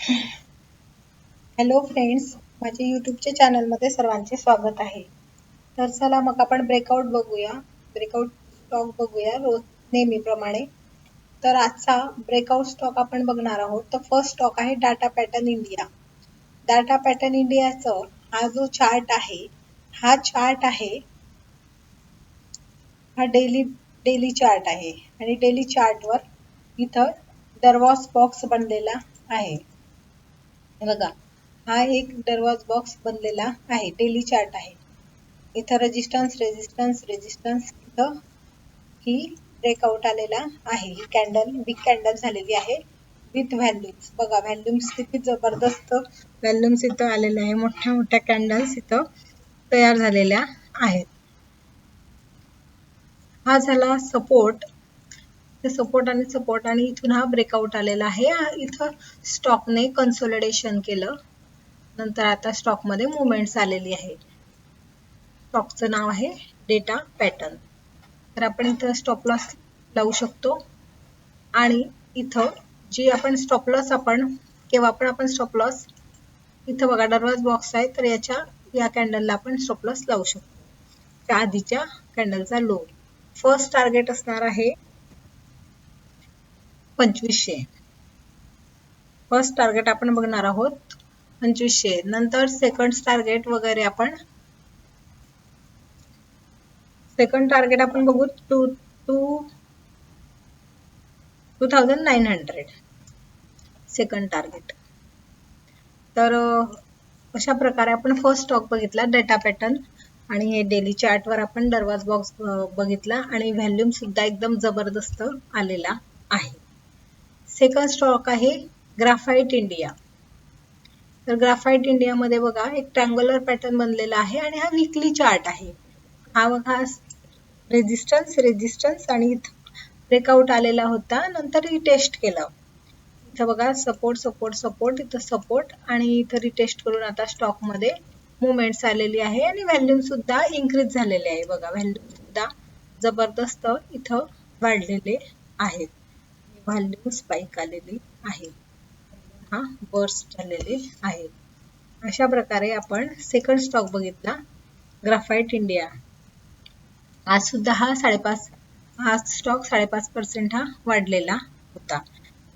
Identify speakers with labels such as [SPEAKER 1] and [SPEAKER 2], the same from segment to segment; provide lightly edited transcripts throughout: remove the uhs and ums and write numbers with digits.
[SPEAKER 1] Hello friends, माझे यूट्यूबच्या चॅनलमध्ये सर्वांचे स्वागत आहे. तर चला मग आपण ब्रेकआउट बघूया. ब्रेकआउट स्टॉक बघूया रोज नेहमीप्रमाणे. तर आजचा ब्रेकआउट स्टॉक आपण बघणार आहोत. तर फर्स्ट स्टॉक आहे data pattern India. Data pattern इंडियाचा हा जो चार्ट आहे, हा चार्ट आहे, हा डेली चार्ट आहे आणि डेली चार्टवर इथं दरवाज बॉक्स बनलेला आहे. बघा, हा एक दरवाज बॉक्स बनलेला आहे, डेली चार्ट आहे. इथं रेजिस्टन्स रेजिस्टन्स रेजिस्टन्स, इथं ही ब्रेकआउट आलेला आहे. ही कॅन्डल बिग कॅन्डल झालेली आहे विथ व्हॅल्यूम्स. बघा व्हॅल्यूम्स किती जबरदस्त व्हॅल्यूम्स इथं आलेले आहे. मोठ्या मोठ्या कॅन्डल्स इथं तयार झालेल्या आहेत. हा झाला सपोर्ट, सपोर्ट आणि इथून हा ब्रेकआउट आलेला आहे. इथं स्टॉकने कन्सोलिडेशन केलं. नंतर आता स्टॉक मध्ये मुवमेंट्स आलेली आहे. स्टॉकचं नाव आहे डेटा पॅटर्न. तर आपण इथं स्टॉप लॉस लावू शकतो आणि इथं जी आपण स्टॉप लॉस केव्हा पण आपण स्टॉप लॉस इथं बघा दरवाज बॉक्स आहे, तर या कॅन्डलला आपण स्टॉप लॉस लावू शकतो. त्या आधीच्या कॅन्डलचा लो. फर्स्ट टार्गेट असणार आहे 2500. फर्स्ट टार्गेट आपण बघणार आहोत 2500. नंतर सेकंड टार्गेट वगैरे आपण बघू 2900 सेकंड टार्गेट. तर अशा प्रकारे आपण फर्स्ट स्टॉक बघितला डेटा पॅटर्न आणि हे डेली चार्टवर आपण दरवाज बॉक्स बघितला आणि व्हॅल्यूम सुद्धा एकदम जबरदस्त आलेला आहे. सेकंड स्टॉक आहे ग्राफाइट इंडिया. तर ग्राफाइट इंडिया मध्ये बघा एक ट्रँग्युलर पॅटर्न बनलेला आहे आणि हा वीकली चार्ट आहे. हा बघा रेजिस्टन्स रेजिस्टन्स आणि ब्रेकआउट आलेला होता, नंतर रिटेस्ट केलं. इथं बघा सपोर्ट सपोर्ट सपोर्ट, इथं सपोर्ट आणि इथं रिटेस्ट करून आता स्टॉक मध्ये मुवमेंट्स आलेली आहे आणि व्हॅल्यूम सुद्धा इन्क्रीज झालेले आहे. बघा व्हॅल्यूम सुद्धा जबरदस्त इथं वाढलेले आहेत. व्हॅल्यूम स्पाइक आलेली आहे, हा बर्स्ट झालेले आहे. अशा प्रकारे आपण सेकंड स्टॉक बघितला ग्राफाइट इंडिया. आज सुद्धा हा स्टॉक 5.5% हा वाढलेला होता.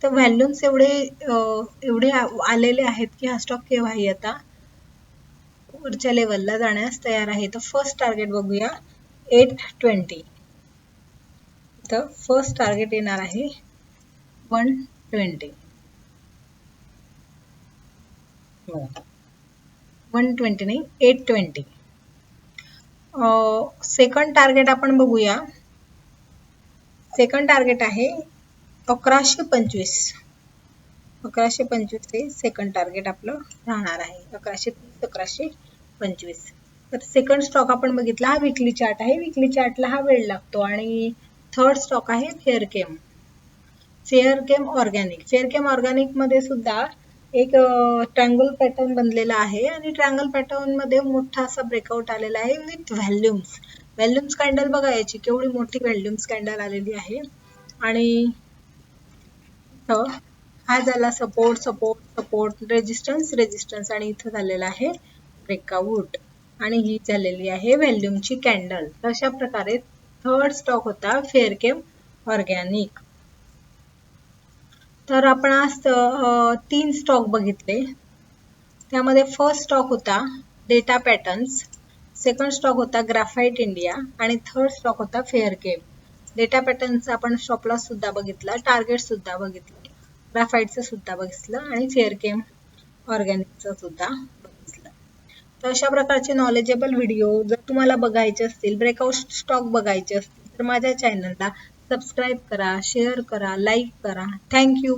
[SPEAKER 1] तर व्हॅल्यूम्स एवढे आलेले आहेत की हा स्टॉक केव्हाही आता वरच्या लेवलला जाण्यास तयार आहे. तर फर्स्ट टार्गेट बघूया 820. तर फर्स्ट टार्गेट येणार आहे 120. 120 नाही 820. सेकंड टार्गेट आपण बघूया. सेकंड टार्गेट आहे 1125. 1125 हे सेकंड टार्गेट आपलं राहणार आहे. 1130 1125. तर सेकंड स्टॉक आपण बघितला हा वीकली चार्ट आहे. वीकली चार्टला हा वेळ लागतो. आणि थर्ड स्टॉक आहे फेअरकेम ऑर्गॅनिक. फेअरकेम ऑर्गॅनिक मध्ये सुद्धा एक ट्रँगल पॅटर्न बनलेला आहे आणि ट्रँगल पॅटर्न मध्ये मोठा असा ब्रेकआउट आलेला आहे विथ व्हॅल्यूम्स कॅन्डल. बघा याची केवढी मोठी व्हॅल्यूम्स कॅन्डल आलेली आहे. आणि हा झाला support support support resistance resistance आणि इथं झालेला आहे ब्रेकआउट आणि ही झालेली आहे व्हॅल्यूमची कॅन्डल. अशा प्रकारे थर्ड स्टॉक होता फेअरकेम ऑर्गॅनिक. तर आपण आज 3 स्टॉक बघितले. त्यामध्ये फर्स्ट स्टॉक होता डेटा पॅटर्न्स, सेकंड स्टॉक होता ग्राफाइट इंडिया आणि थर्ड स्टॉक होता फेअरकेम. डेटा पॅटर्नचा आपण स्टॉप लॉस सुद्धा बघितला, टार्गेट सुद्धा बघितलं, ग्राफाइटचं सुद्धा बघितलं आणि फेअरकेम ऑर्गॅनिकचं सुद्धा बघितलं. तर अशा प्रकारचे नॉलेजेबल व्हिडिओ जर तुम्हाला बघायचे असतील, ब्रेकआउट स्टॉक बघायचे असतील तर माझ्या चॅनलला सबस्क्राईब करा, शेअर करा, लाईक करा. थँक्यू.